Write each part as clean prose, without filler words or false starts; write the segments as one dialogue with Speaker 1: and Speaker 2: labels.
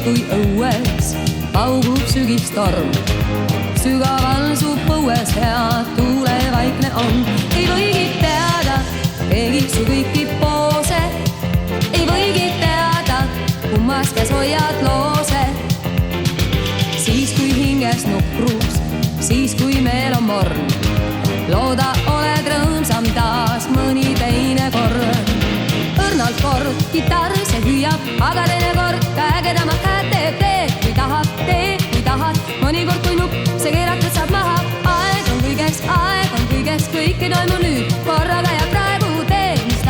Speaker 1: kui õues paugub sügistorm. Sügaval su põues hea tuulevaikne on. Ei võigi teada, keegi su kõiki poose. Ei võigi teada, kummas käes hoiad loose. Siis kui hinges nukrus, siis kui meel on morn. Looda oled rõõmsam taas mõni teine kord. Õrnalt kord kitarr see hüüab, aga teine kord käegedama käed teeb, kui tahad, kui tahad. Mõnikord kui nupp, see keeratud saab maha. Aeg on kõigeks, kõik ei toimu nüüd. Korraga ja praegu tee, mis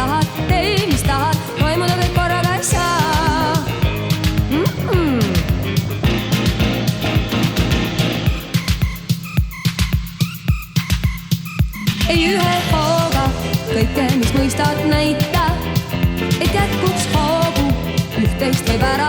Speaker 1: tahad, toimuda kõik korraga ei saa. Ei ühe hooga kõike, mis mõistad näita, et jätkuks hoogu, üht-teist võib ära